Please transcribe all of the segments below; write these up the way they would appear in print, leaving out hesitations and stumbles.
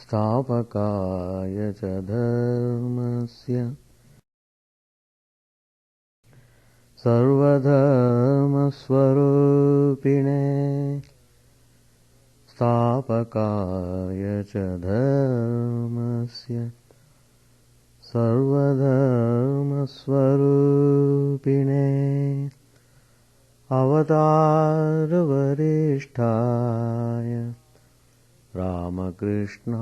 Stapakaya cha dharmasya sarvadharma swarupine Stapakaya cha dharmasya sarvadharma swarupine Avatara varishtaya Ramakrishna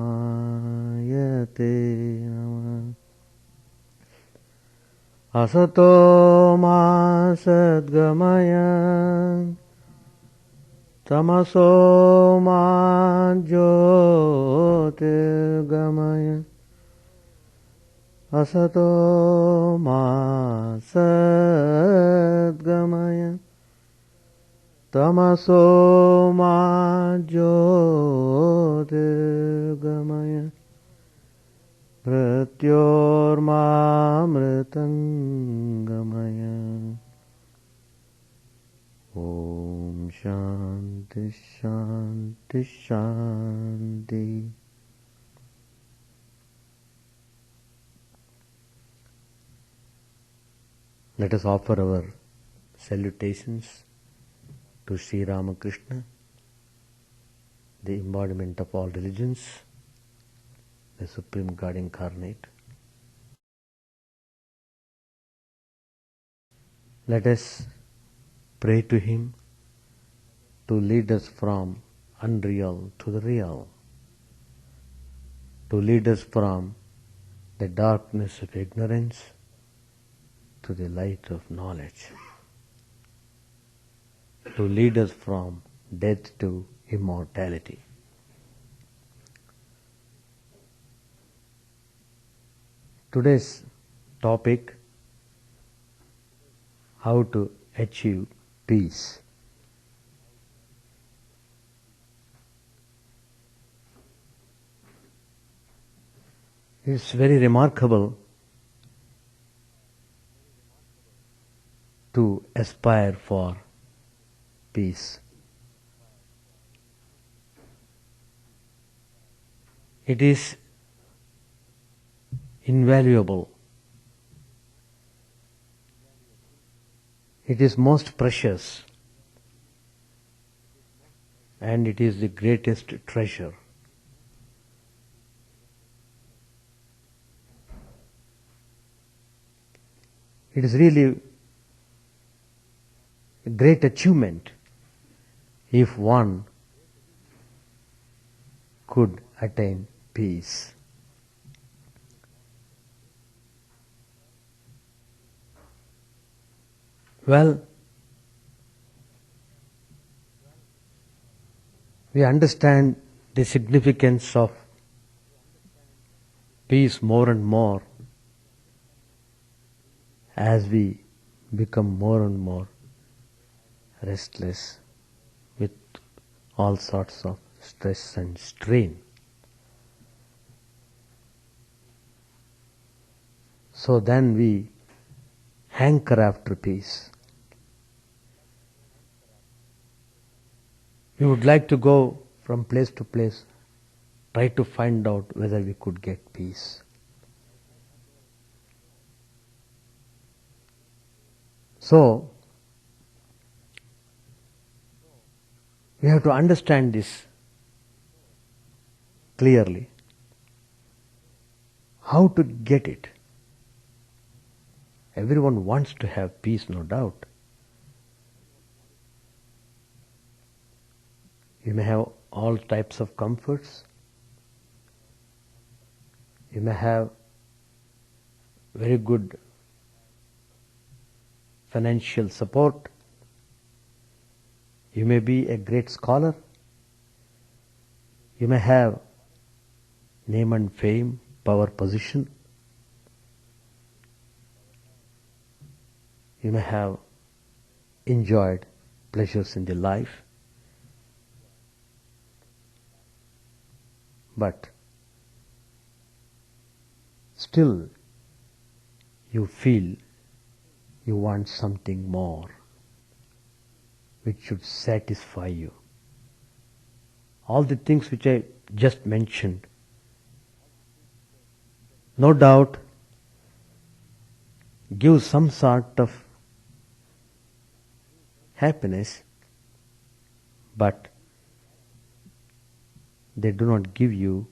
te namah. Asato ma sadgamaya tamaso ma jyotirgamaya Asato ma sadgamaya tamaso ma jyotirgamaya Pratyormamritangamaya. Om Shanti Shanti Shanti. Let us offer our salutations to Sri Ramakrishna, the embodiment of all religions, the Supreme God incarnate. Let us pray to Him to lead us from unreal to the real, to lead us from the darkness of ignorance to the light of knowledge, to lead us from death to immortality. Today's topic: how to achieve peace. It's very remarkable to aspire for peace. It is invaluable. It is most precious, and it is the greatest treasure. It is really a great achievement if one could attain peace. Well, we understand the significance of peace more and more as we become more and more restless with all sorts of stress and strain. So then we hanker after peace. We would like to go from place to place, try to find out whether we could get peace. So, we have to understand this clearly. How to get it? Everyone wants to have peace, no doubt. You may have all types of comforts. You may have very good financial support. You may be a great scholar. You may have name and fame, power, position. You may have enjoyed pleasures in the life. But still you feel you want something more which should satisfy you. All the things which I just mentioned no doubt give some sort of happiness, but they do not give you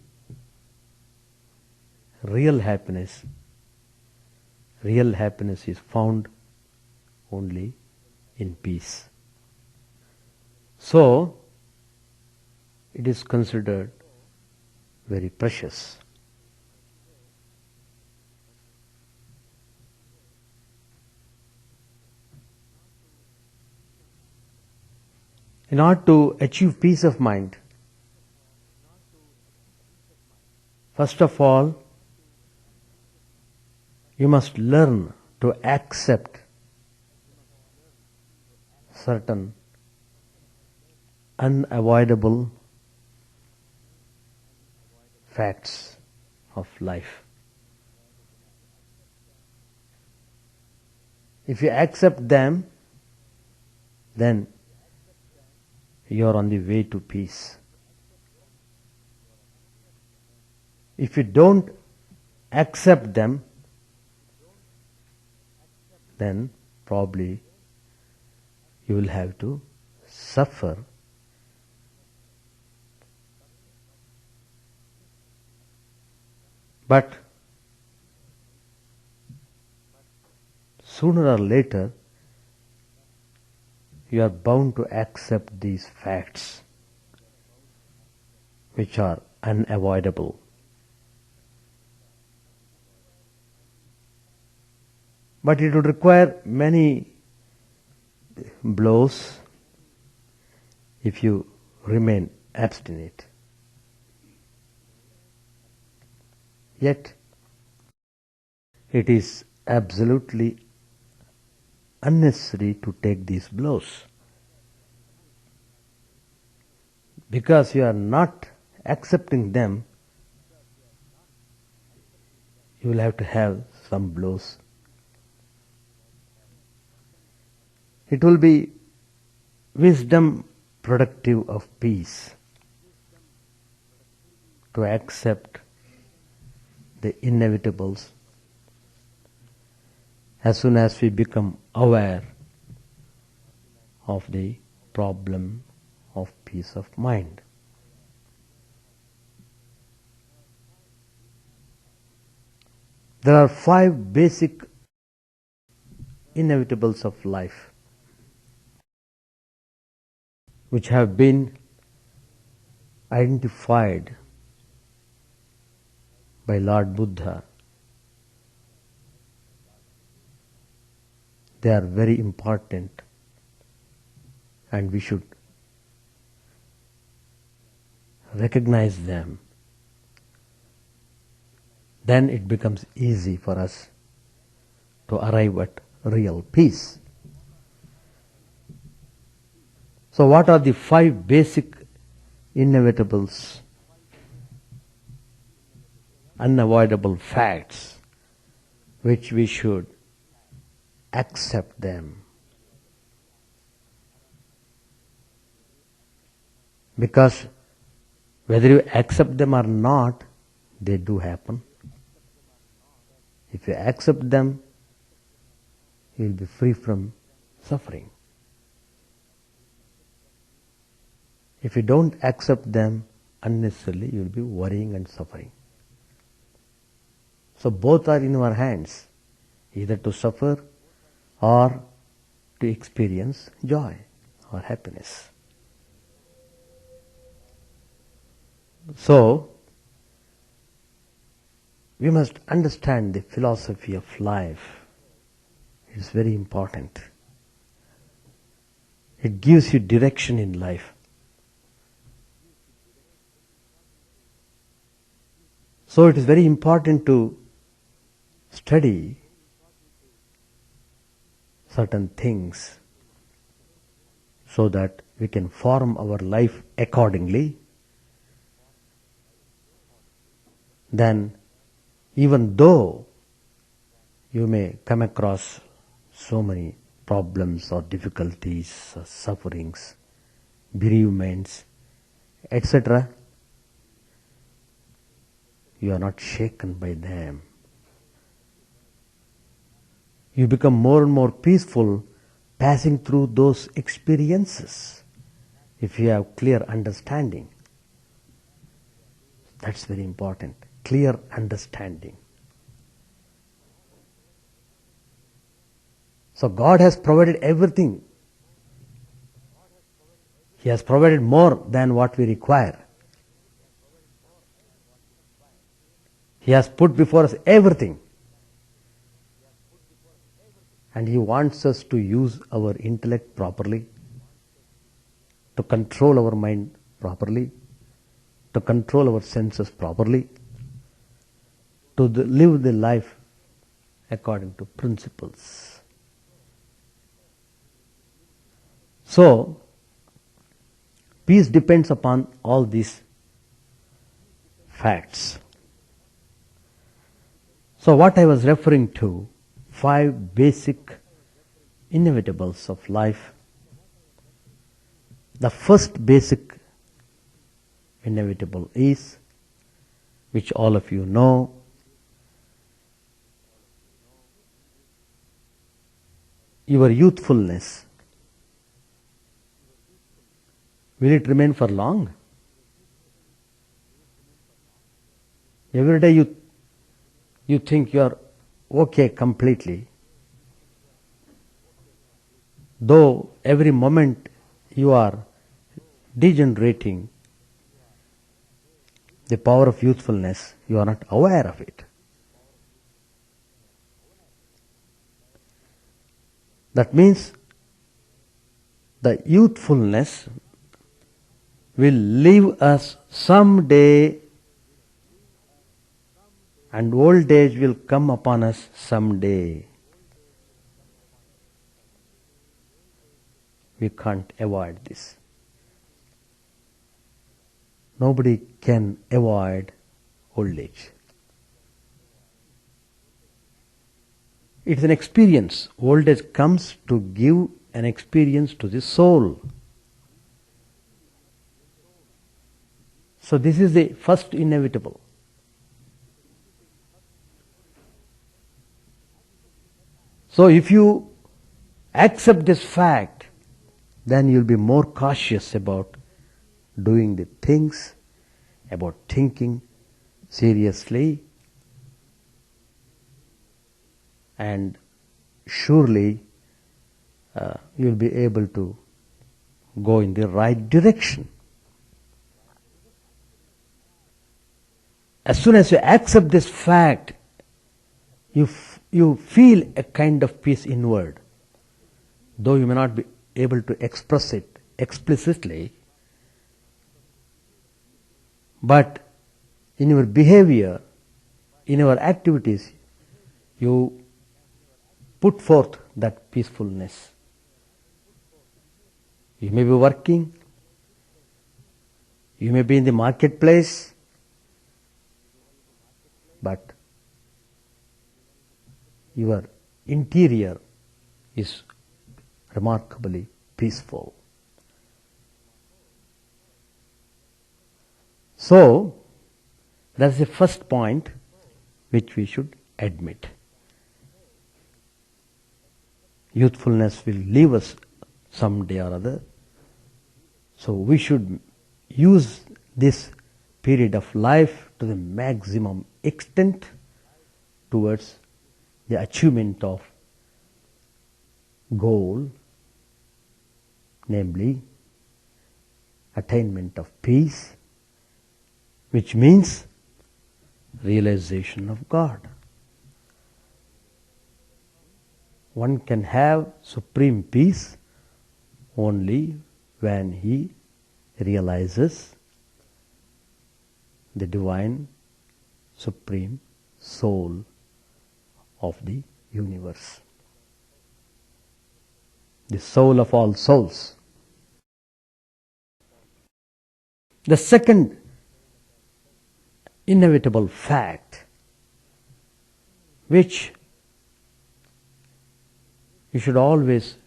real happiness. Real happiness is found only in peace. So, it is considered very precious. In order to achieve peace of mind, first of all, you must learn to accept certain unavoidable facts of life. If you accept them, then you are on the way to peace. If you don't accept them, then probably you will have to suffer. But sooner or later, you are bound to accept these facts which are unavoidable. But it would require many blows if you remain abstinent. Yet, it is absolutely unnecessary to take these blows, because you are not accepting them. You will have to have some blows. It will be wisdom productive of peace to accept the inevitables as soon as we become aware of the problem of peace of mind. There are 5 basic inevitables of life which have been identified by Lord Buddha. They are very important and we should recognize them. Then it becomes easy for us to arrive at real peace. So what are the 5 basic inevitables, unavoidable facts which we should accept them? Because whether you accept them or not, they do happen. If you accept them, you will be free from suffering. If you don't accept them, unnecessarily you will be worrying and suffering. So both are in our hands, either to suffer or to experience joy or happiness. So, we must understand the philosophy of life. It is very important. It gives you direction in life. So it is very important to study certain things so that we can form our life accordingly. Then, even though you may come across so many problems or difficulties or sufferings, bereavements, etc., you are not shaken by them You become more and more peaceful passing through those experiences if you have clear understanding. That's very important. Clear understanding. So God has provided everything. He has provided more than what we require. He has put before us everything. And He wants us to use our intellect properly, to control our mind properly, to control our senses properly, to live the life according to principles. So, peace depends upon all these facts. So what I was referring to, 5 basic inevitables of life. The first basic inevitable is, which all of you know, your youthfulness. Will it remain for long? Every day you think you are okay completely, though every moment you are degenerating the power of youthfulness, you are not aware of it. That means the youthfulness will leave us someday, and old age will come upon us someday. We can't avoid this. Nobody can avoid old age. It's an experience. Old age comes to give an experience to the soul. So this is the first inevitable. So if you accept this fact, then you'll be more cautious about doing the things, about thinking seriously, and surely you'll be able to go in the right direction. As soon as you accept this fact, you feel a kind of peace inward. Though you may not be able to express it explicitly, but in your behavior, in your activities, you put forth that peacefulness. You may be working, you may be in the marketplace, but your interior is remarkably peaceful. So, that's the first point which we should admit. Youthfulness will leave us someday or other. So we should use this period of life to the maximum extent towards the achievement of goal, namely attainment of peace, which means realization of God. One can have supreme peace only when he realizes the divine supreme soul of the universe, the soul of all souls. The second inevitable fact which you should always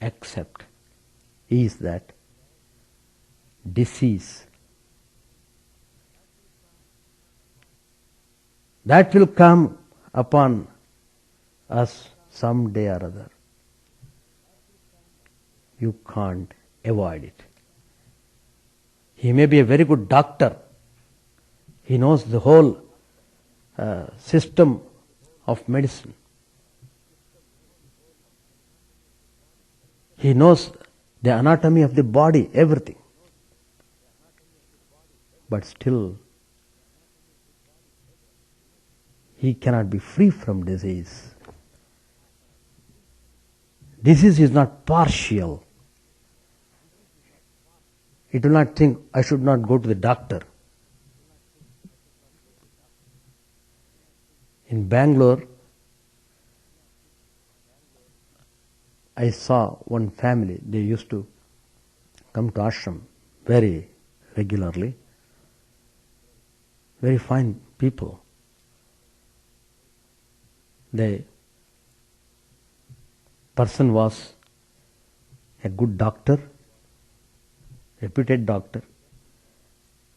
accept is that disease, that will come upon us some day or other. You can't avoid it. He may be a very good doctor. He knows the whole system of medicine. He knows the anatomy of the body, everything. But still, he cannot be free from disease. Disease is not partial. It will not think, I should not go to the doctor. In Bangalore, I saw one family, they used to come to ashram very regularly. Very fine people. The person was a good doctor, reputed doctor,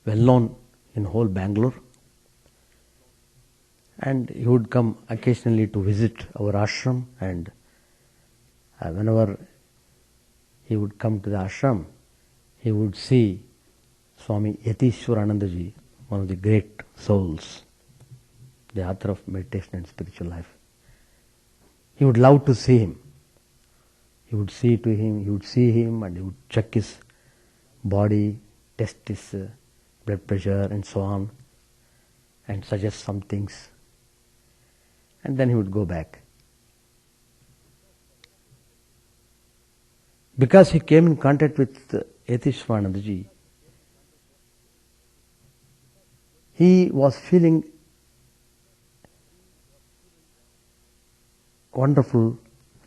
well known in whole Bangalore. And he would come occasionally to visit our ashram, and whenever he would come to the ashram, he would see Swami Chidananda, one of the great souls, the author of Meditation and Spiritual Life. He would love to see him. He would see him and he would check his body, test his blood pressure and so on, and suggest some things. And then he would go back. Because he came in contact with Chidananda, he was feeling wonderful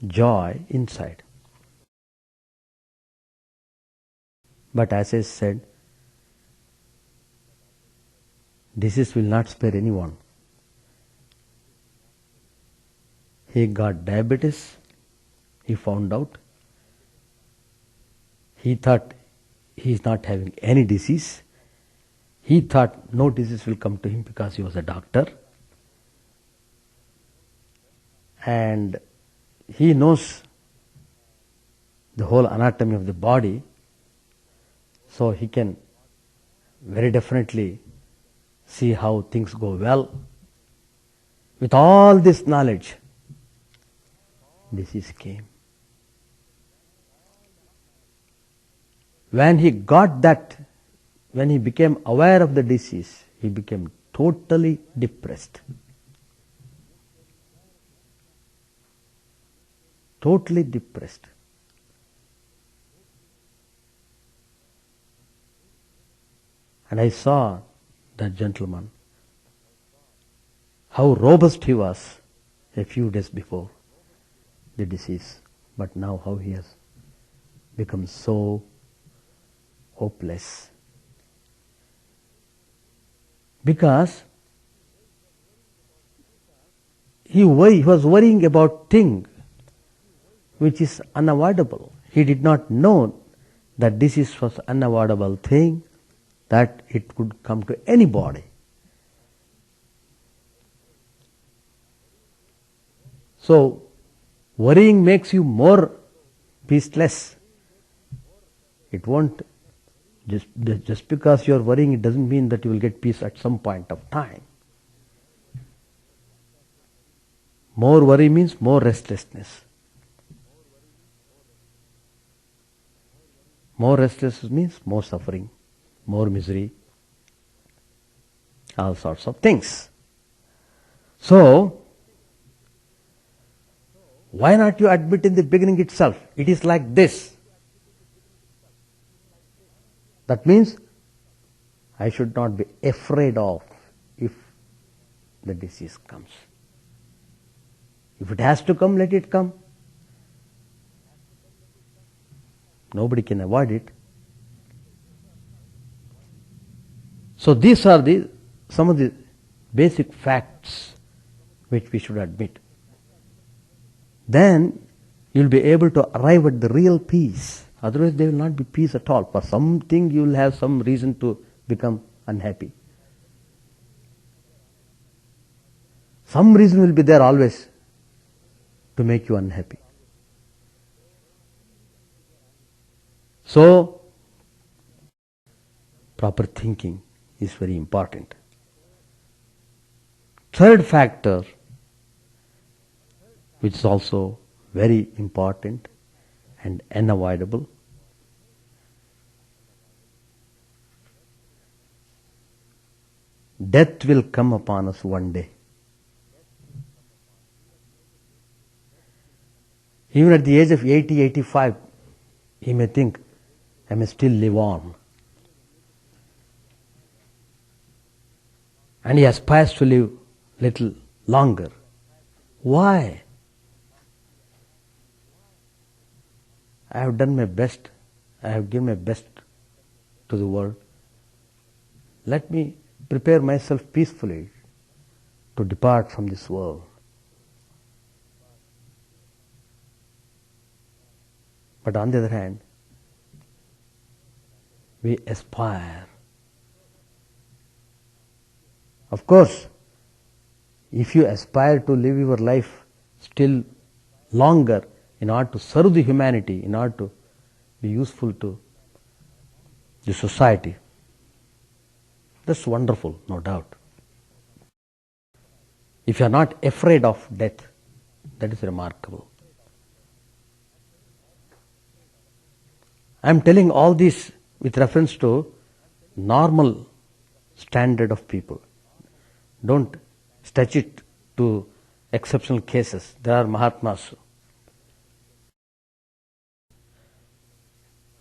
joy inside. But as I said, disease will not spare anyone. He got diabetes, he found out. He thought he is not having any disease. He thought no disease will come to him because he was a doctor. And he knows the whole anatomy of the body, so he can very definitely see how things go well. With all this knowledge, disease came. When he got that, when he became aware of the disease, he became totally depressed. Totally depressed. And I saw that gentleman, how robust he was a few days before the disease, but now how he has become so hopeless. Because he was worrying about thing which is unavoidable. He did not know that disease was unavoidable thing, that it could come to anybody. So, worrying makes you more peaceless. It won't, just because you are worrying, it doesn't mean that you will get peace at some point of time. More worry means more restlessness. More restlessness means more suffering, more misery, all sorts of things. So, why not you admit in the beginning itself, it is like this? That means I should not be afraid of if the disease comes. If it has to come, let it come. Nobody can avoid it. So these are some of the basic facts which we should admit. Then you will be able to arrive at the real peace. Otherwise there will not be peace at all. For something you will have some reason to become unhappy. Some reason will be there always. to make you unhappy. So, proper thinking is very important. Third factor, which is also very important and unavoidable, death will come upon us one day. Even at the age of 80, 85, he may think, I may still live on. And he aspires to live little longer. Why? I have done my best. I have given my best to the world. Let me prepare myself peacefully to depart from this world. But on the other hand, we aspire. Of course, if you aspire to live your life still longer in order to serve the humanity, in order to be useful to the society, that's wonderful, no doubt. If you are not afraid of death, that is remarkable. I am telling all this with reference to normal standard of people. Don't stretch it to exceptional cases. There are Mahatmas.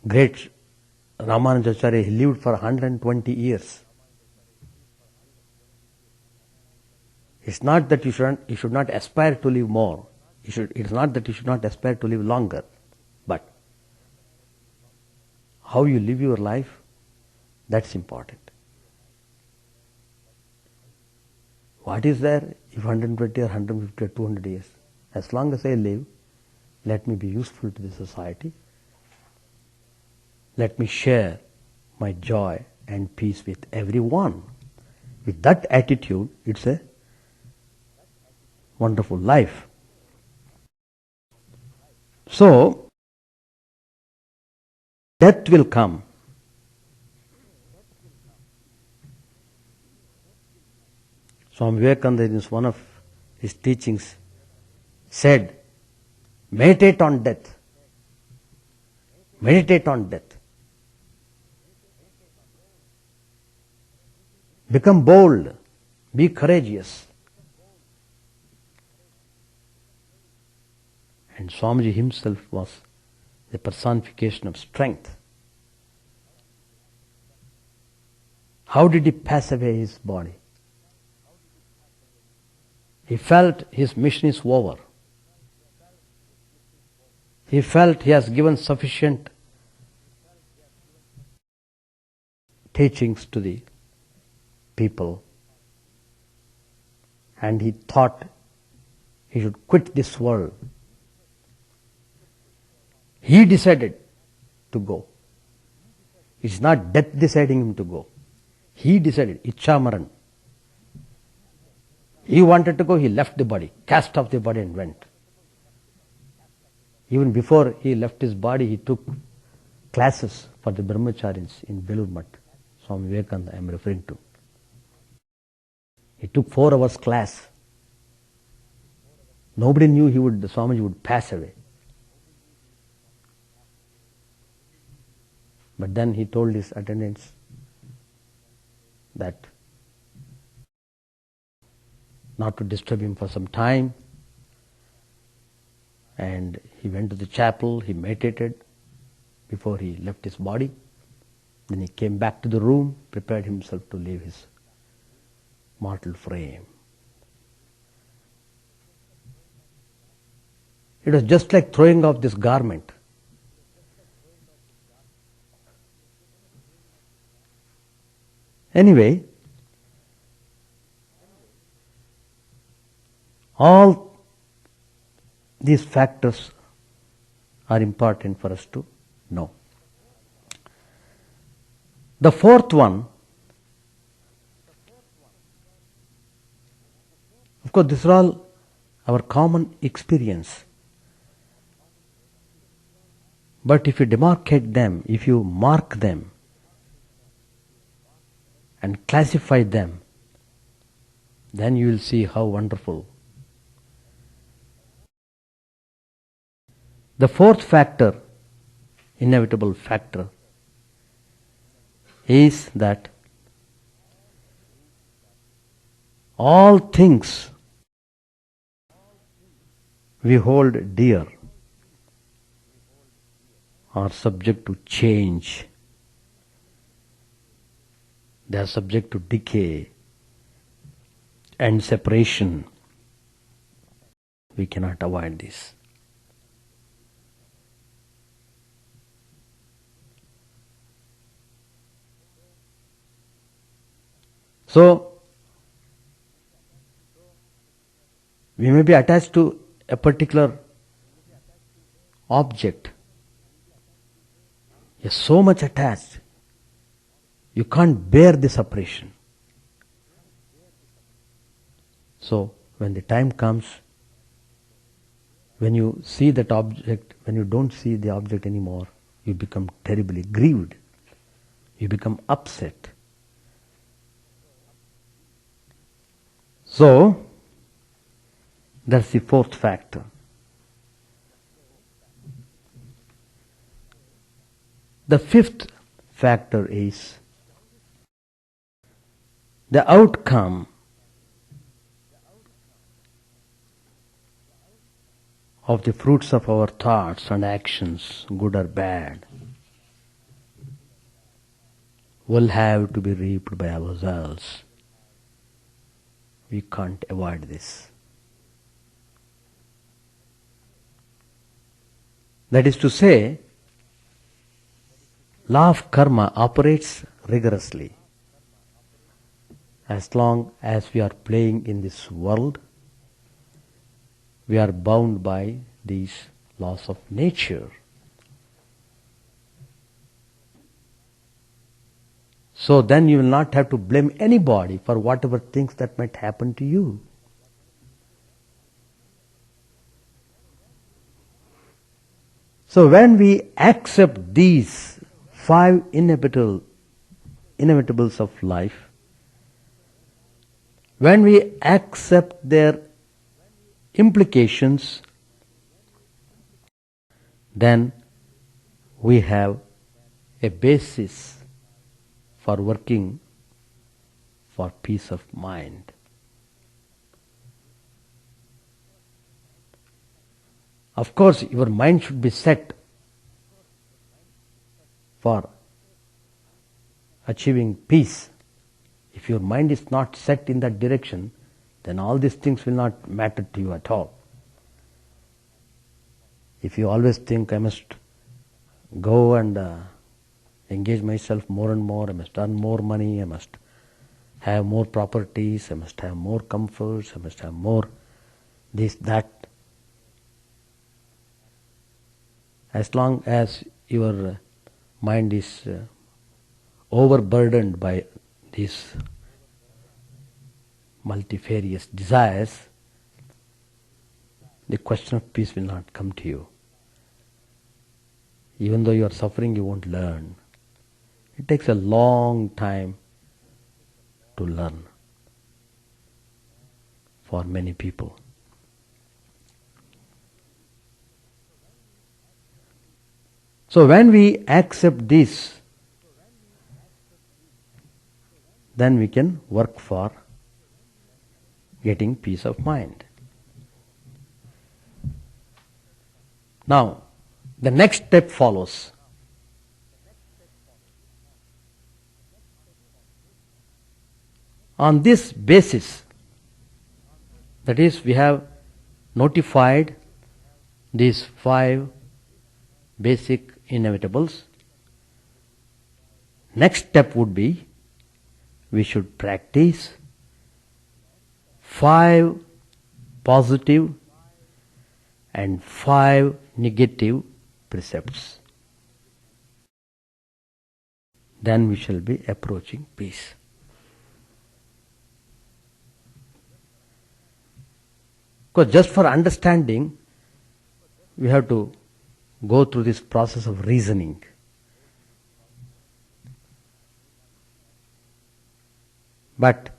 Great Ramanujacharya, he lived for 120 years. It's not that you should not aspire to live more. It's not that you should not aspire to live longer. But how you live your life, that's important. What is there if 120 or 150 or 200 years? As long as I live, let me be useful to the society. Let me share my joy and peace with everyone. With that attitude, it's a wonderful life. So, death will come. Swami Vivekananda, in one of his teachings, said, meditate on death. Meditate on death. Become bold. Be courageous. And Swamiji himself was the personification of strength. How did he pass away his body? He felt his mission is over. He felt he has given sufficient teachings to the people, and he thought he should quit this world. He decided to go. It's not death deciding him to go. He decided, Ichchamaran. He wanted to go, he left the body, cast off the body and went. Even before he left his body, he took classes for the brahmacharis in Belur Math. Swami Vivekananda I am referring to. He took 4 hours class. Nobody knew Swamiji would pass away. But then he told his attendants that not to disturb him for some time. And he went to the chapel, he meditated before he left his body. Then he came back to the room, prepared himself to leave his mortal frame. It was just like throwing off this garment. Anyway, all these factors are important for us to know. The fourth one, of course, this is all our common experience. But if you demarcate them, if you mark them and classify them, then you will see how wonderful. The fourth factor, inevitable factor, is that all things we hold dear are subject to change. They are subject to decay and separation. We cannot avoid this. So, we may be attached to a particular object. You're so much attached, you can't bear the separation. So, when the time comes, when you see that object, when you don't see the object anymore, you become terribly grieved. You become upset. So, that's the fourth factor. The fifth factor is the outcome of the fruits of our thoughts and actions, good or bad, will have to be reaped by ourselves. We can't avoid this. That is to say, law of karma operates rigorously. As long as we are playing in this world, we are bound by these laws of nature. So then you will not have to blame anybody for whatever things that might happen to you. So when we accept these five inevitables of life, when we accept their implications, then we have a basis for working for peace of mind. Of course, your mind should be set for achieving peace. If your mind is not set in that direction, then all these things will not matter to you at all. If you always think, I must go and engage myself more and more, I must earn more money, I must have more properties, I must have more comforts, I must have more this, that. As long as your mind is overburdened by these multifarious desires, the question of peace will not come to you. Even though you are suffering, you won't learn. It takes a long time to learn for many people. So when we accept this, then we can work for getting peace of mind. Now, the next step follows. On this basis, that is, we have notified these five basic inevitables. Next step would be, we should practice 5 positive and 5 negative precepts. Then we shall be approaching peace. Because just for understanding, we have to go through this process of reasoning. But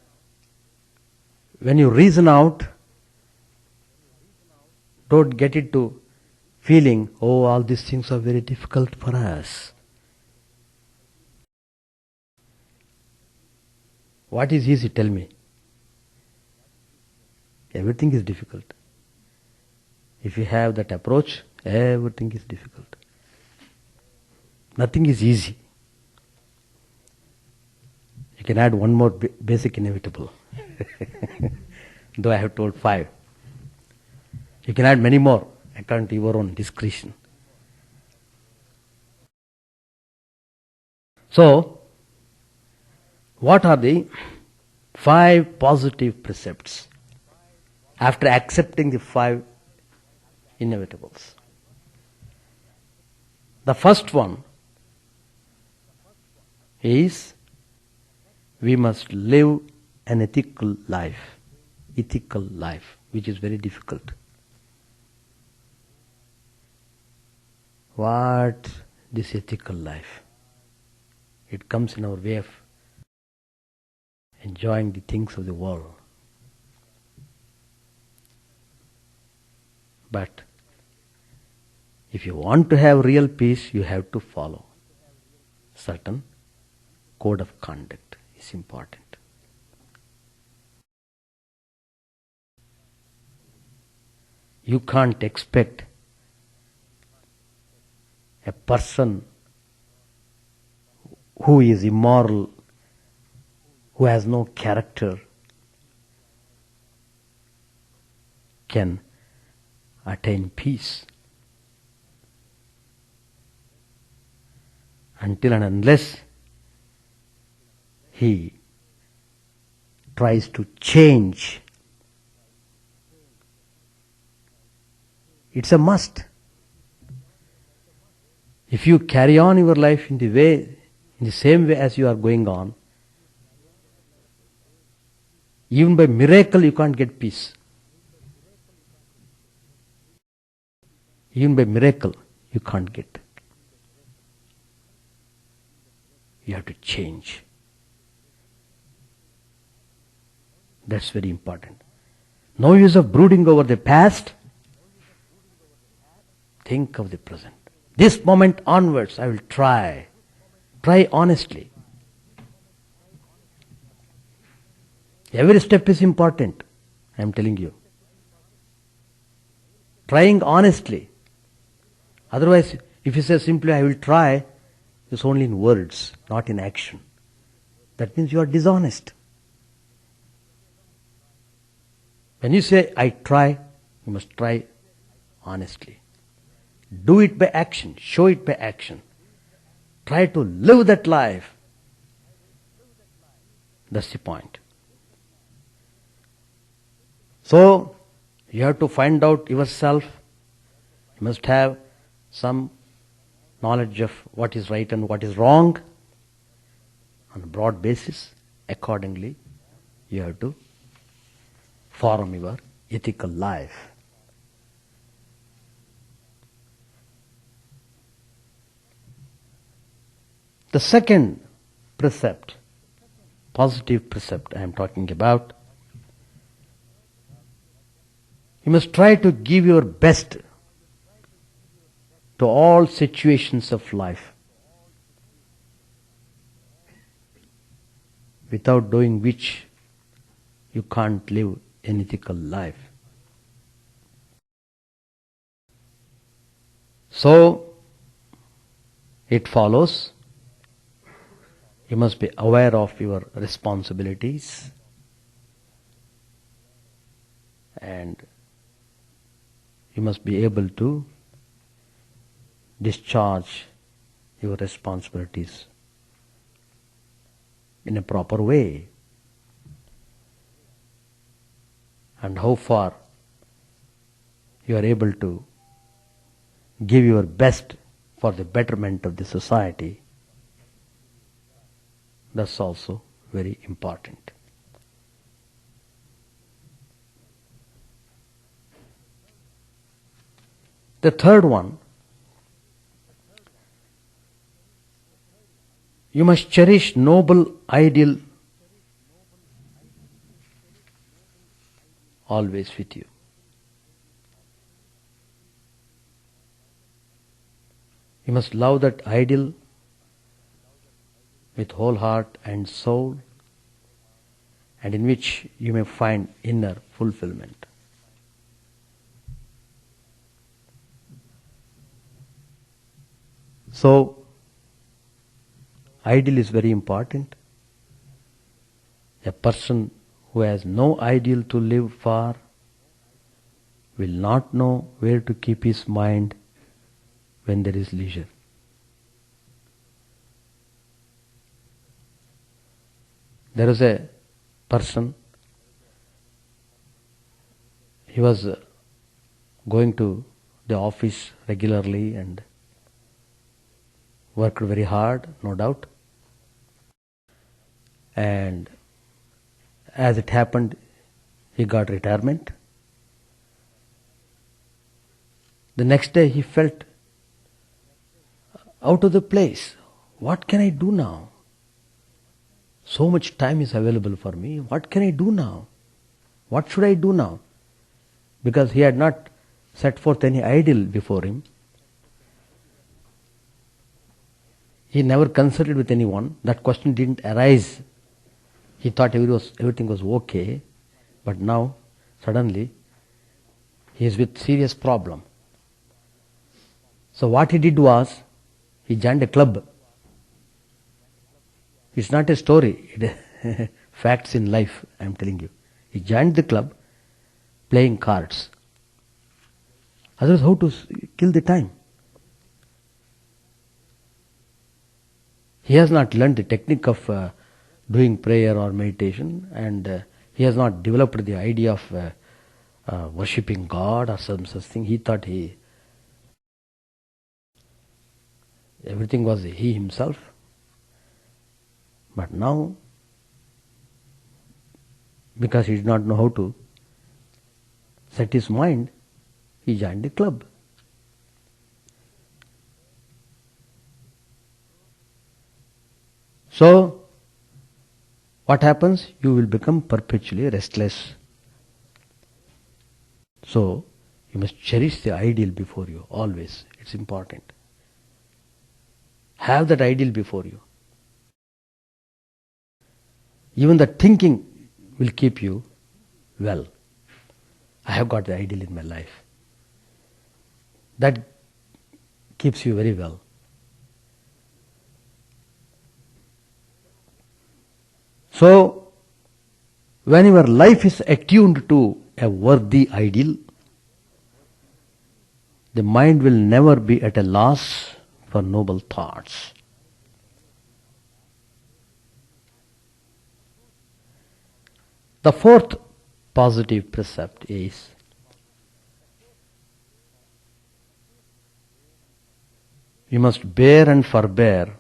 when you reason out, don't get into feeling, oh, all these things are very difficult for us. What is easy? Tell me. Everything is difficult. If you have that approach, everything is difficult. Nothing is easy. You can add one more basic inevitable. Though I have told 5. You can add many more according to your own discretion. So, what are the 5 positive precepts after accepting the 5 inevitables? The first one is we must live an ethical life, which is very difficult. What this ethical life? It comes in our way of enjoying the things of the world. But if you want to have real peace, you have to follow certain code of conduct. Is important. You can't expect a person who is immoral, who has no character, can attain peace until and unless he tries to change. It's a must. If you carry on your life in the same way as you are going on, even by miracle you can't get peace. Even by miracle you can't get. You have to change. That's very important. No use of brooding over the past. Think of the present. This moment onwards, I will try. Try honestly. Every step is important, I am telling you. Trying honestly. Otherwise, if you say simply, I will try, it's only in words, not in action. That means you are dishonest. When you say, I try, you must try honestly. Do it by action. Show it by action. Try to live that life. That's the point. So, you have to find out yourself. You must have some knowledge of what is right and what is wrong. On a broad basis, accordingly, you have to form your ethical life. The second precept, positive precept I am talking about, you must try to give your best to all situations of life, without doing which you can't live an ethical life. So, it follows, you must be aware of your responsibilities and you must be able to discharge your responsibilities in a proper way. And how far you are able to give your best for the betterment of the society, that's also very important. The third one You must cherish noble ideal always with you. You must love that ideal with whole heart and soul, and in which you may find inner fulfillment. So, ideal is very important. A person who has no ideal to live for will not know where to keep his mind when there is leisure. There was a person, he was going to the office regularly and worked very hard, no doubt. And as it happened, he got retirement. The next day he felt out of the place. What can I do now? So much time is available for me. What can I do now? What should I do now? Because he had not set forth any ideal before him. He never consulted with anyone. That question didn't arise. He thought everything was okay. But now, suddenly, he is with serious problem. So what he did was, he joined a club. It's not a story. Facts in life, I am telling you. He joined the club, playing cards. Otherwise, how to kill the time? He has not learned the technique of doing prayer or meditation, and he has not developed the idea of worshipping God or some such thing. He thought everything was he himself. But now, because he did not know how to set his mind, he joined the club. So, what happens? You will become perpetually restless. So, you must cherish the ideal before you, always. It's important. Have that ideal before you. Even the thinking will keep you well. I have got the ideal in my life. That keeps you very well. So, when your life is attuned to a worthy ideal, the mind will never be at a loss for noble thoughts. The fourth positive precept is you must bear and forbear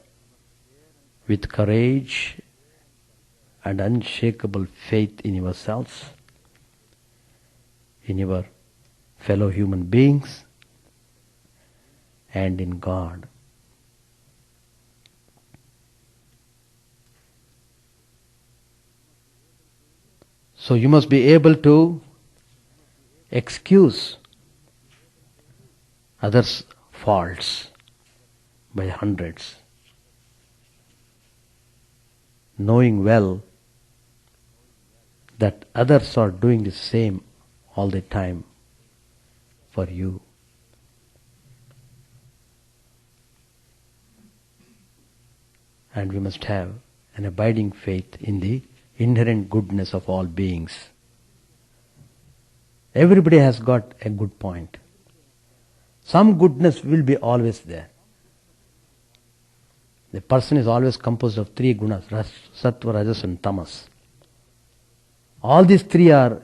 with courage and unshakable faith in yourselves, in your fellow human beings, and in God. So you must be able to excuse others' faults by hundreds, knowing well that others are doing the same all the time for you. And we must have an abiding faith in the inherent goodness of all beings. Everybody has got a good point. Some goodness will be always there. The person is always composed of three gunas, sattva, rajas and tamas. All these three are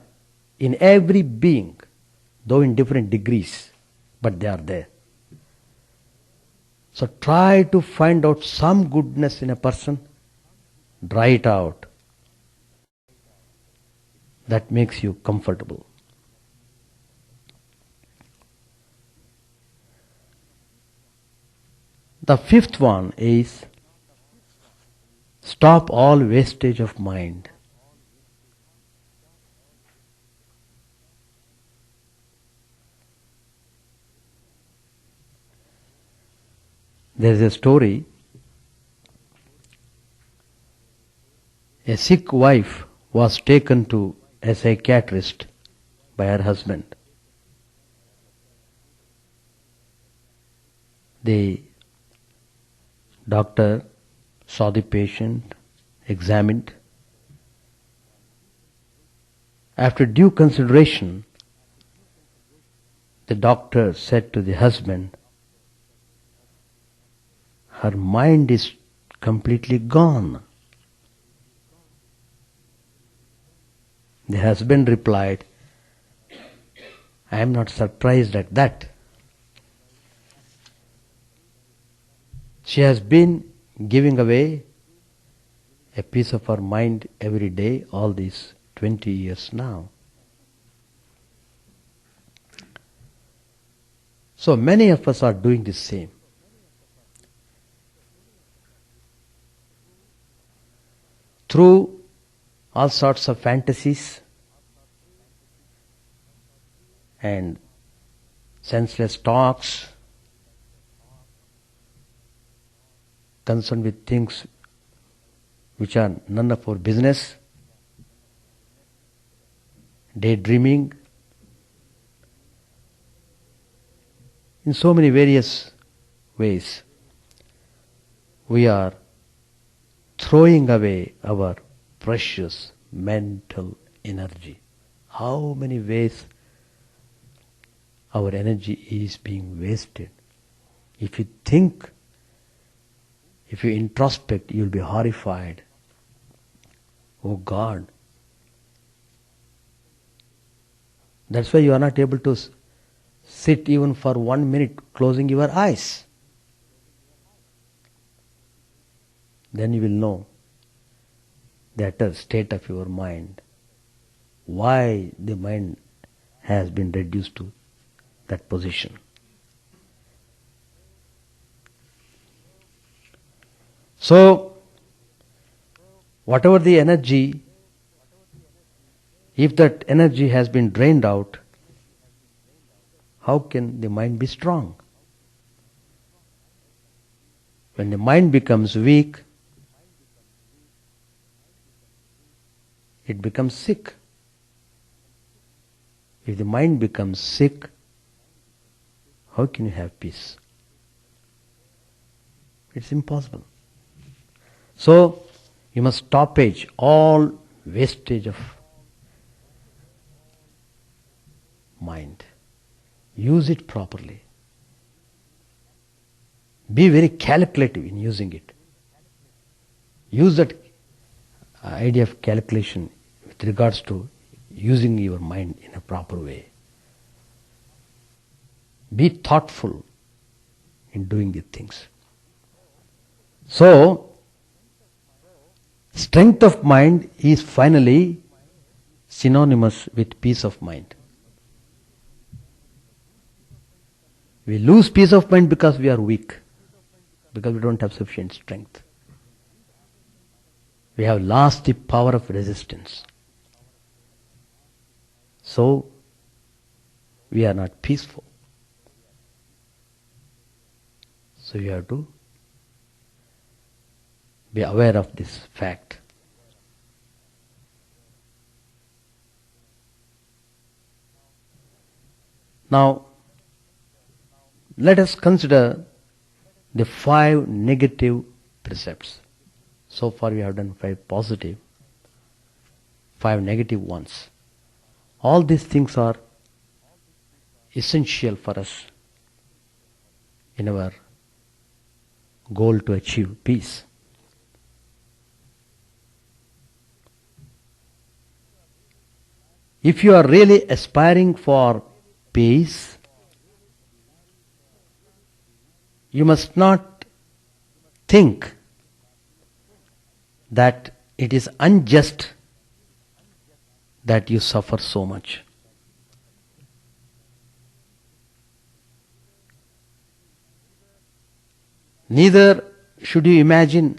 in every being, though in different degrees, but they are there. So try to find out some goodness in a person, dry it out. That makes you comfortable. The fifth one is Stop all wastage of mind. There is a story. A sick wife was taken to a psychiatrist by her husband. The doctor saw the patient, examined. After due consideration, the doctor said to the husband, "Her mind is completely gone." The husband replied, "I am not surprised at that. She has been giving away a piece of her mind every day all these 20 years now." So many of us are doing the same. Through all sorts of fantasies and senseless talks, concerned with things which are none of our business, daydreaming, in so many various ways, we are throwing away our precious mental energy. How many ways our energy is being wasted? If you think, if you introspect, you'll be horrified. Oh God. That's why you are not able to sit even for 1 minute closing your eyes. Then you will know the utter state of your mind, why the mind has been reduced to that position. So, whatever the energy, if that energy has been drained out, how can the mind be strong? When the mind becomes weak, it becomes sick. If the mind becomes sick, how can you have peace? It's impossible. So, you must stoppage all wastage of mind. Use it properly. Be very calculative in using it. Use that idea of calculation with regards to using your mind in a proper way. Be thoughtful in doing the things. So, strength of mind is finally synonymous with peace of mind. We lose peace of mind because we are weak, because we don't have sufficient strength. We have lost the power of resistance. So, we are not peaceful. So, you have to be aware of this fact. Now, let us consider the 5 negative precepts. So far we have done 5 positive, 5 negative ones. All these things are essential for us in our goal to achieve peace. If you are really aspiring for peace, you must not think that it is unjust that you suffer so much. Neither should you imagine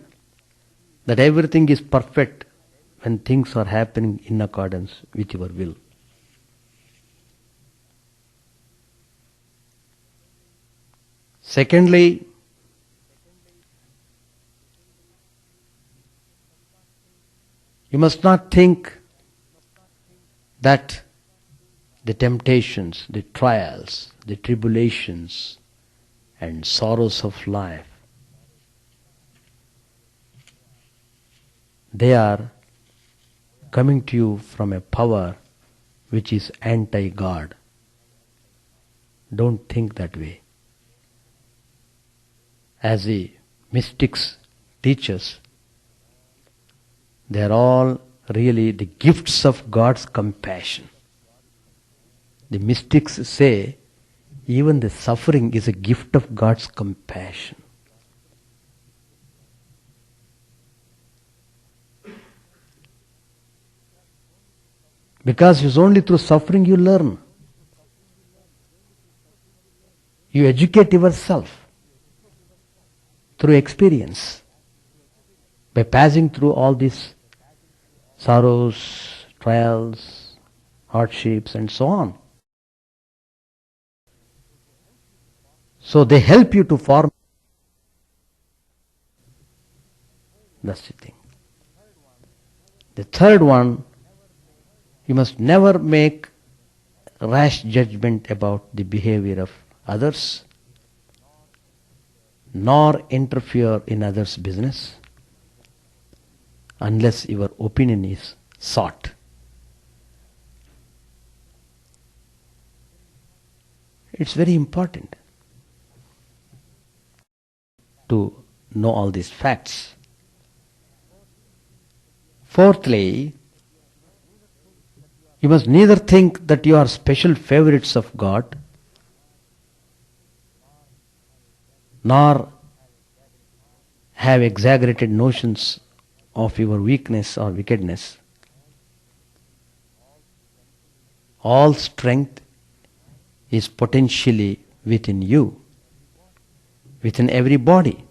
that everything is perfect when things are happening in accordance with your will. Secondly, you must not think that the temptations, the trials, the tribulations and sorrows of life, they are coming to you from a power which is anti-God. Don't think that way. As the mystics teach us, they are all really the gifts of God's compassion. The mystics say even the suffering is a gift of God's compassion. Because it's only through suffering you learn. You educate yourself through experience. By passing through all these sorrows, trials, hardships and so on. So they help you to form. That's the thing. The third one, you must never make rash judgment about the behavior of others, nor interfere in others' business, unless your opinion is sought. It's very important to know all these facts. Fourthly, you must neither think that you are special favorites of God, nor have exaggerated notions of your weakness or wickedness. All strength is potentially within you, within every body.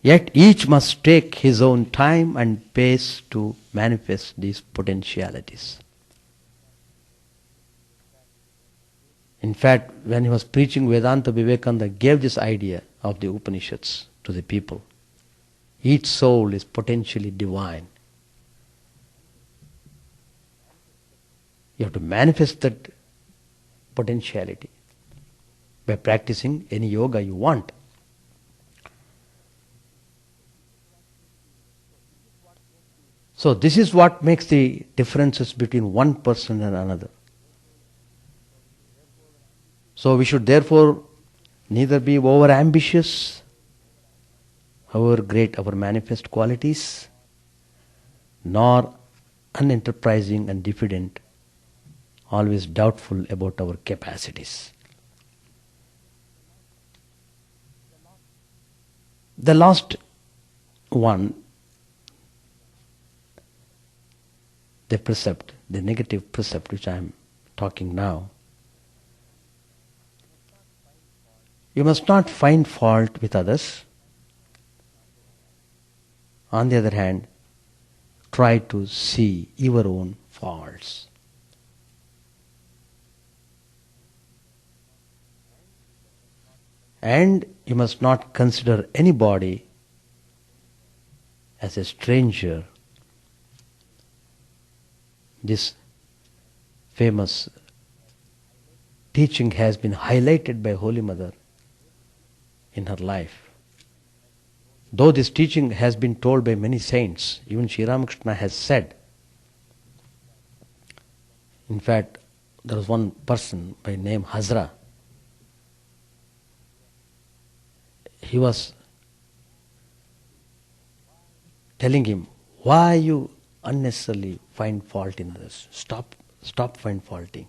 Yet each must take his own time and pace to manifest these potentialities. In fact, when he was preaching Vedanta, Vivekananda gave this idea of the Upanishads to the people. Each soul is potentially divine. You have to manifest that potentiality by practicing any yoga you want. So this is what makes the differences between one person and another. So we should therefore neither be over ambitious, however great our manifest qualities, nor unenterprising and diffident, always doubtful about our capacities. The last one, the precept, the negative precept which I am talking now. You must not find fault with others. On the other hand, try to see your own faults. And you must not consider anybody as a stranger. This famous teaching has been highlighted by Holy Mother in her life. Though this teaching has been told by many saints, even Sri Ramakrishna has said. In fact, there was one person by name Hazra. He was telling him, why you unnecessarily find fault in others? Stop find faulting.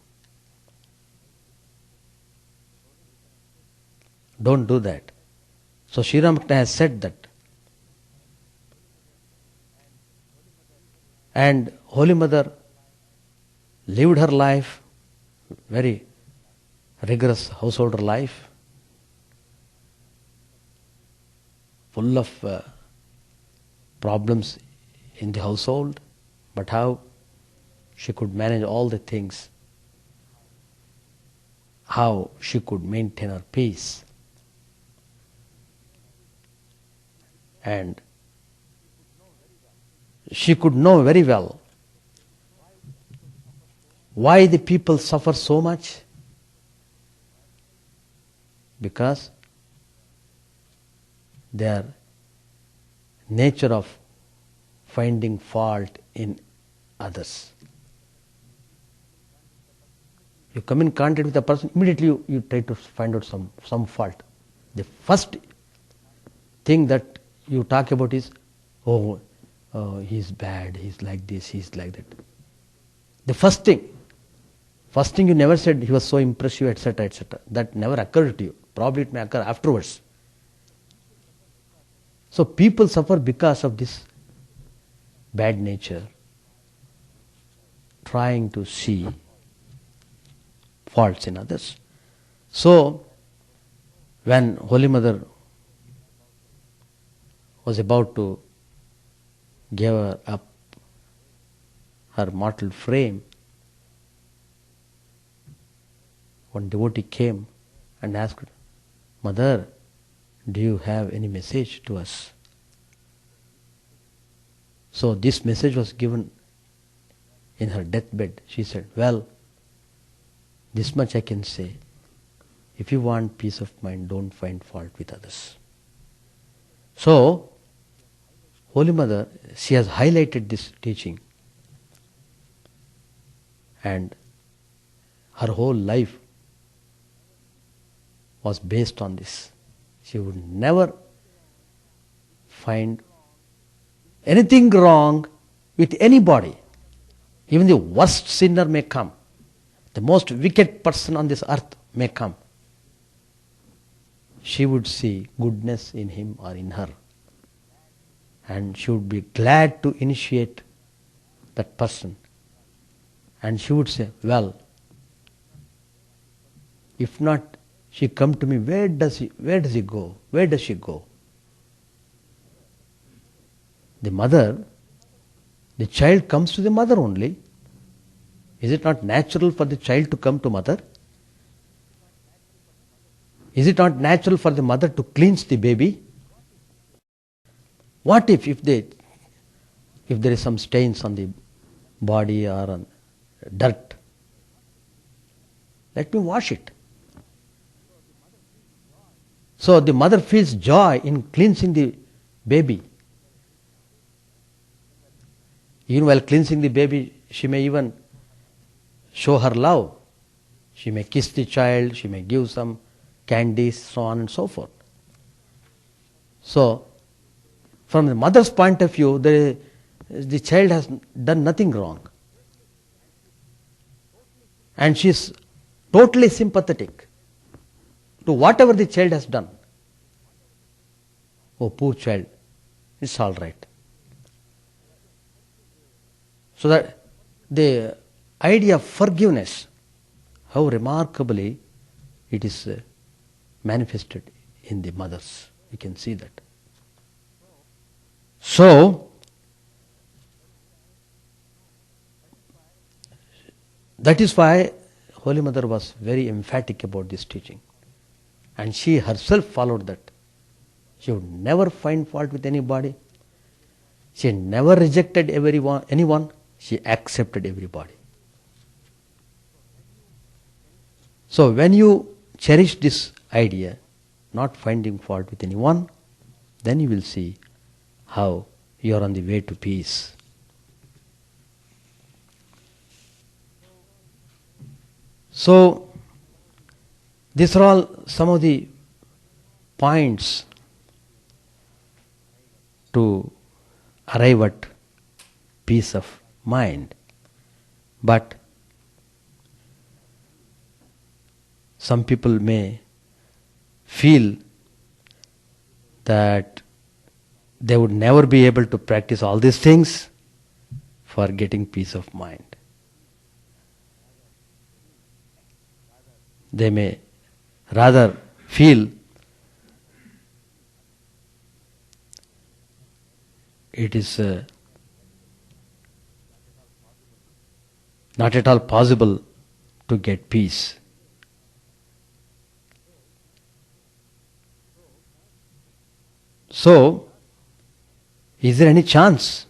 Don't do that. So Sri Ramakrishna has said that. And Holy Mother lived her life, very rigorous householder life. full of problems in the household, but how she could manage all the things, how she could maintain her peace. And she could know very well why the people suffer so much. Because their nature of finding fault in others. You come in contact with a person, immediately you try to find out some fault. The first thing that you talk about is, oh, he's bad, he's like this, he's like that. The first thing you never said he was so impressive, etc., etc. That never occurred to you. Probably it may occur afterwards. So people suffer because of this bad nature, trying to see faults in others. So when Holy Mother was about to give up her mortal frame, one devotee came and asked, Mother, do you have any message to us? So this message was given in her deathbed. She said, well, this much I can say. If you want peace of mind, don't find fault with others. So, Holy Mother, she has highlighted this teaching, and her whole life was based on this. She would never find anything wrong with anybody. Even the worst sinner may come. The most wicked person on this earth may come. She would see goodness in him or in her. And she would be glad to initiate that person. And she would say, well, if not, she come to me, where does he go? Where does she go? The mother, the child comes to the mother only. Is it not natural for the child to come to mother? Is it not natural for the mother to cleanse the baby? What if there is some stains on the body or on dirt? Let me wash it. So the mother feels joy in cleansing the baby. Even while cleansing the baby, she may even show her love. She may kiss the child, she may give some candies, so on and so forth. So, from the mother's point of view, the child has done nothing wrong. And she is totally sympathetic to whatever the child has done. Oh, poor child, it's all right. So that the idea of forgiveness, how remarkably it is manifested in the mothers. You can see that. So, that is why Holy Mother was very emphatic about this teaching. And she herself followed that. She would never find fault with anybody. She never rejected anyone. She accepted everybody. So when you cherish this idea, not finding fault with anyone, then you will see how you are on the way to peace. So, these are all some of the points to arrive at peace of mind. But some people may feel that they would never be able to practice all these things for getting peace of mind. They may rather feel it is not at all possible to get peace. So, is there any chance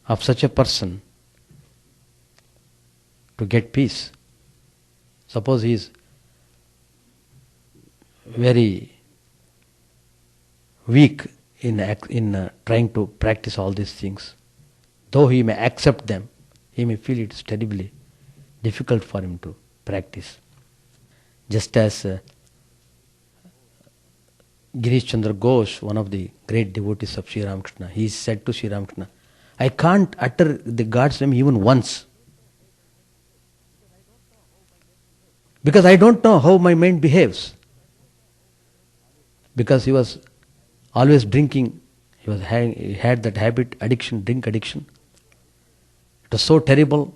of such a person to get peace? Suppose he is very weak in trying to practice all these things. Though he may accept them, he may feel it is terribly difficult for him to practice. Just as Girish Chandra Ghosh, one of the great devotees of Sri Ramakrishna, he said to Sri Ramakrishna, I can't utter the God's name even once, because I don't know how my mind behaves. Because he was always drinking, he had that habit, addiction, drink addiction. It was so terrible.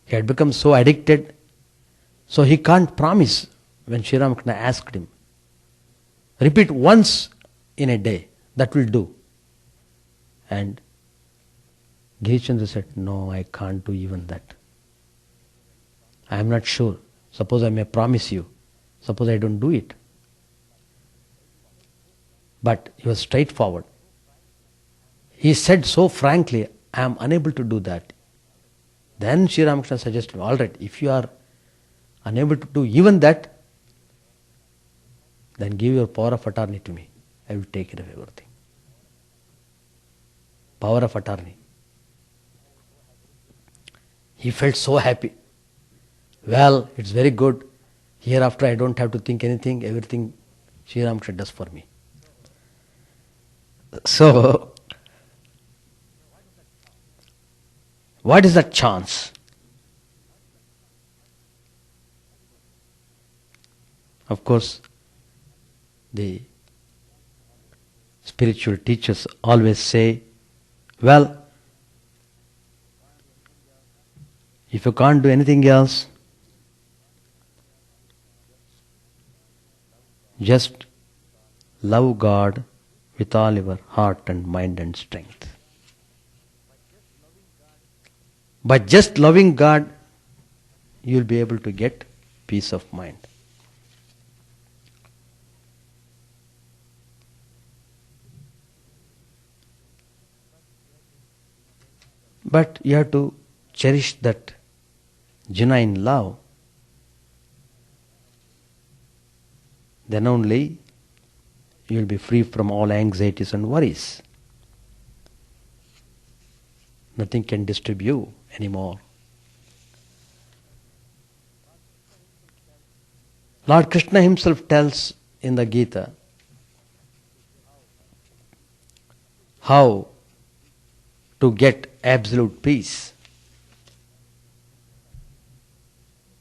He had become so addicted. So he can't promise. When Sri Ramakrishna asked him, repeat once in a day, that will do. And Girish Chandra said, no, I can't do even that. I am not sure. Suppose I may promise you. Suppose I don't do it. But he was straightforward. He said so frankly, I am unable to do that. Then Sri Ramakrishna suggested, all right, if you are unable to do even that, then give your power of attorney to me. I will take care of everything. Power of attorney. He felt so happy. Well, it's very good. Hereafter I don't have to think anything. Everything Sri Ramakrishna does for me. So, what is that chance? Of course, the spiritual teachers always say, well, if you can't do anything else, just love God with all your heart and mind and strength. By just loving God, you will be able to get peace of mind. But you have to cherish that genuine love. Then only you will be free from all anxieties and worries. Nothing can disturb you anymore. Lord Krishna himself tells in the Gita how to get absolute peace.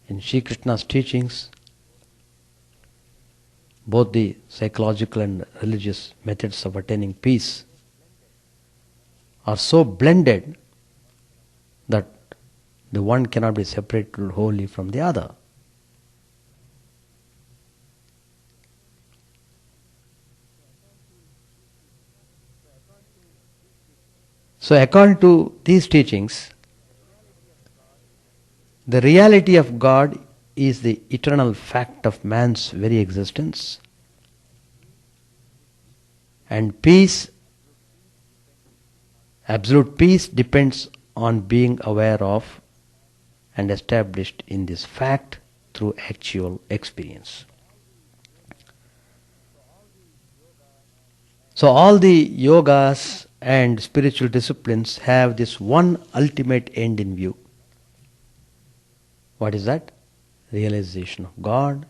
In Sri Krishna's teachings, both the psychological and religious methods of attaining peace are so blended that the one cannot be separated wholly from the other. So according to these teachings, the reality of God is the eternal fact of man's very existence, and peace, absolute peace, depends on being aware of and established in this fact through actual experience. So all the yogas and spiritual disciplines have this one ultimate end in view. What is that? Realization of God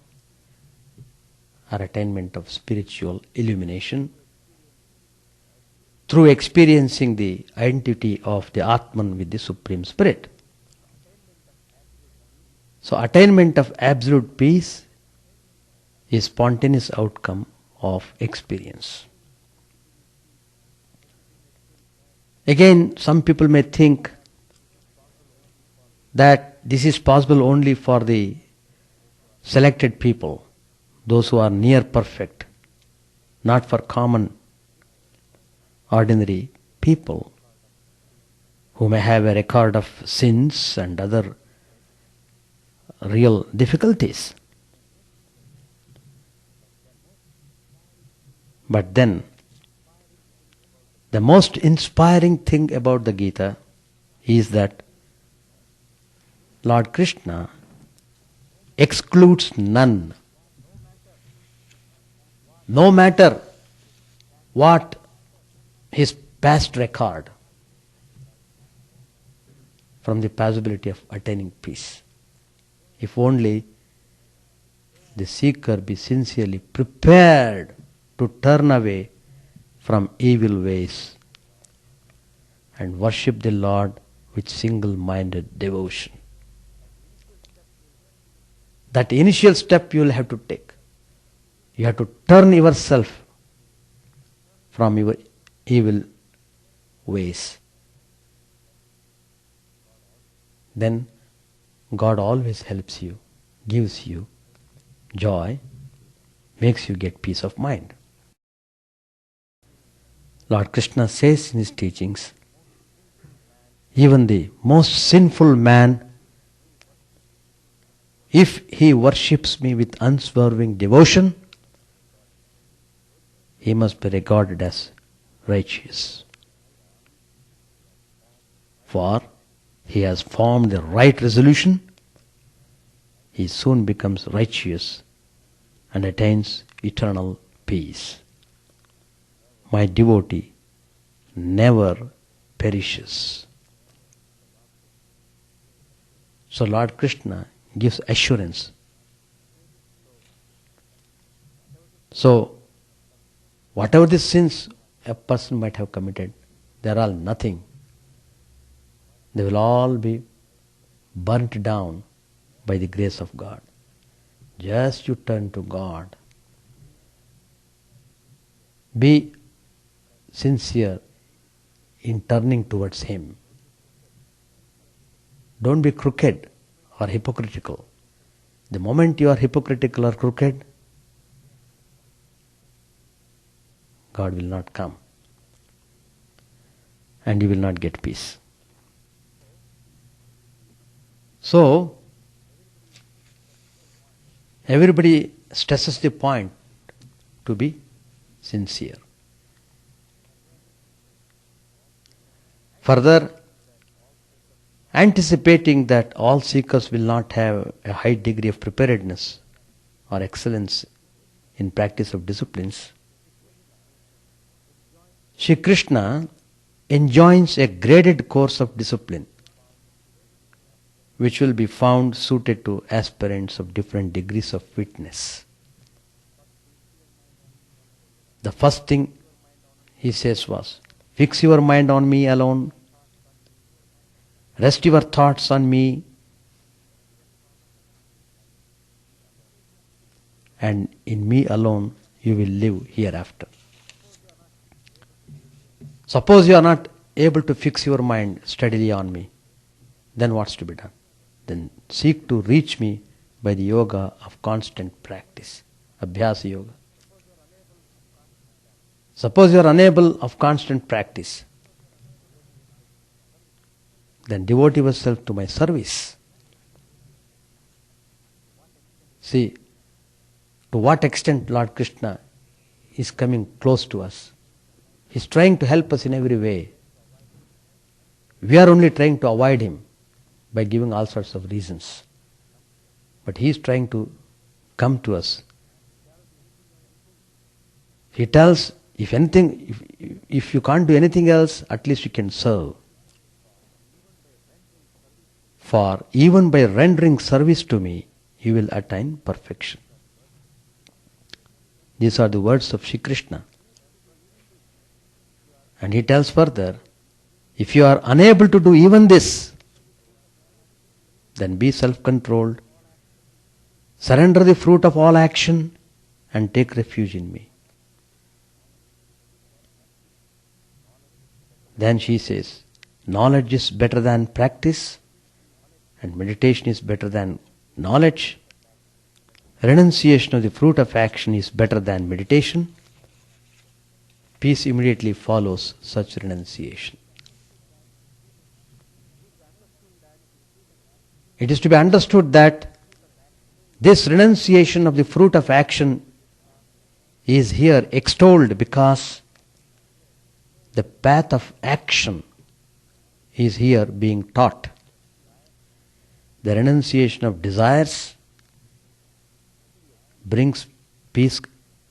or attainment of spiritual illumination through experiencing the identity of the Atman with the Supreme Spirit. So attainment of absolute peace is spontaneous outcome of experience. Again, some people may think that this is possible only for the selected people, those who are near perfect, not for common ordinary people who may have a record of sins and other real difficulties. But then, the most inspiring thing about the Gita is that Lord Krishna excludes none. No matter what his past record, from the possibility of attaining peace. If only the seeker be sincerely prepared to turn away from evil ways and worship the Lord with single-minded devotion. That initial step you will have to take. You have to turn yourself from your evil ways. Then God always helps you, gives you joy, makes you get peace of mind. Lord Krishna says in his teachings, even the most sinful man, if he worships me with unswerving devotion, he must be regarded as righteous. For he has formed the right resolution, he soon becomes righteous and attains eternal peace. My devotee never perishes. So Lord Krishna gives assurance. So, whatever the sins a person might have committed, they are all nothing. They will all be burnt down by the grace of God. Just you turn to God. Be sincere in turning towards Him. Don't be crooked or hypocritical. The moment you are hypocritical or crooked, God will not come. And you will not get peace. So, everybody stresses the point to be sincere. Further, anticipating that all seekers will not have a high degree of preparedness or excellence in practice of disciplines, Shri Krishna enjoins a graded course of discipline which will be found suited to aspirants of different degrees of fitness. The first thing he says was, fix your mind on me alone, rest your thoughts on me, and in me alone you will live hereafter. Suppose you are not able to fix your mind steadily on me, then what's to be done? Then seek to reach me by the yoga of constant practice, Abhyasa Yoga. Suppose you are unable of constant practice, then devote yourself to my service. See, to what extent Lord Krishna is coming close to us. He is trying to help us in every way. We are only trying to avoid Him by giving all sorts of reasons. But He is trying to come to us. He tells, if you can't do anything else, at least you can serve. For even by rendering service to me, you will attain perfection. These are the words of Shri Krishna. And he tells further, if you are unable to do even this, then be self-controlled, surrender the fruit of all action, and take refuge in me. Then she says, knowledge is better than practice, and meditation is better than knowledge. Renunciation of the fruit of action is better than meditation. peace immediately follows such renunciation. It is to be understood that this renunciation of the fruit of action is here extolled because the path of action is here being taught. The renunciation of desires brings peace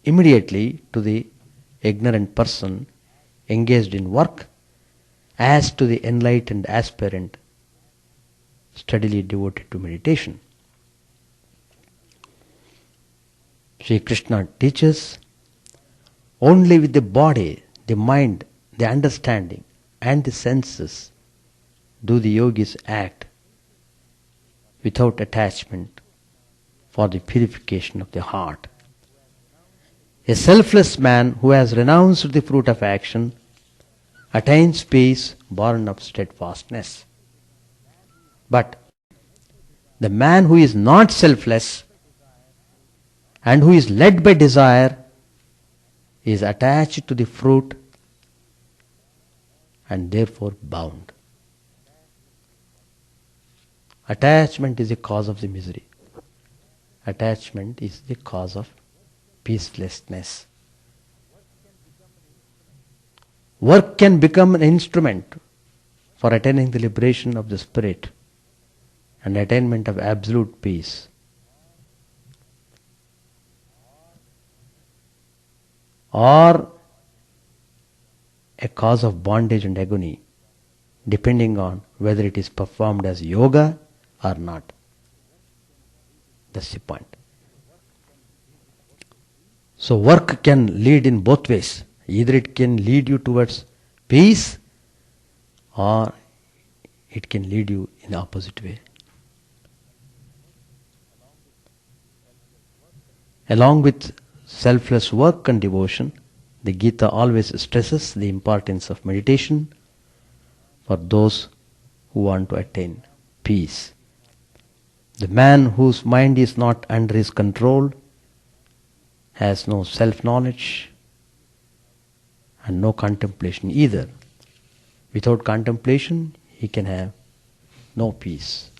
immediately to the ignorant person engaged in work, as to the enlightened aspirant steadily devoted to meditation. Sri Krishna teaches, only with the body, the mind, the understanding and the senses do the yogis act without attachment for the purification of the heart. A selfless man who has renounced the fruit of action attains peace born of steadfastness. But the man who is not selfless and who is led by desire is attached to the fruit and therefore bound. Attachment is the cause of the misery. Attachment is the cause of peacelessness. Work can become an instrument for attaining the liberation of the spirit and attainment of absolute peace. Or a cause of bondage and agony, depending on whether it is performed as yoga or not. That's the point. So work can lead in both ways. Either it can lead you towards peace or it can lead you in the opposite way. Along with selfless work and devotion, the Gita always stresses the importance of meditation for those who want to attain peace. The man whose mind is not under his control has no self-knowledge and no contemplation either. Without contemplation, he can have no peace.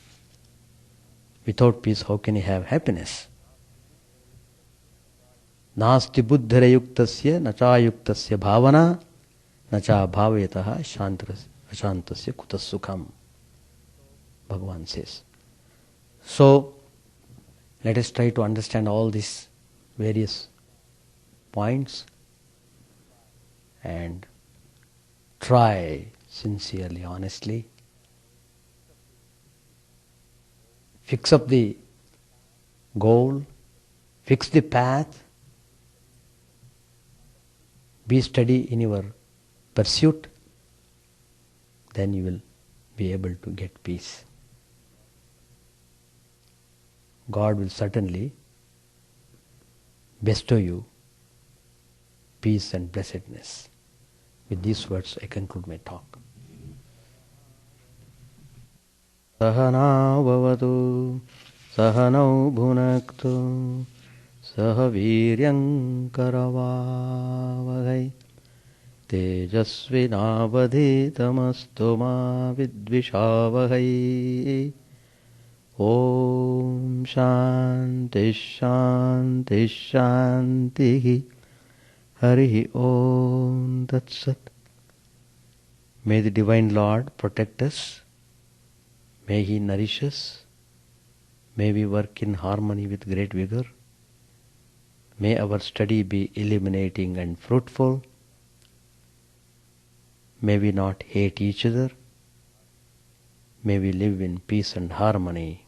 Without peace, how can he have happiness? Nasti buddhira yuktasya nacha yuktasya bhavana nacha bhavayataha ashantasya kutas sukham. Bhagavan says. So, let us try to understand all these various points and try sincerely, honestly. Fix up the goal, fix the path, be steady in your pursuit, then you will be able to get peace. God will certainly bestow you peace and blessedness. With these words, I conclude my talk. Sahana bhavatu, sahanau bhunaktu, sahaviryam karavavahai, tejasvinavadhitamastu ma vidvishavahai. Om Shanti Shanti Shanti. Hari Om Tat Sat. May the Divine Lord protect us. May He nourish us. May we work in harmony with great vigor. May our study be illuminating and fruitful. May we not hate each other. May we live in peace and harmony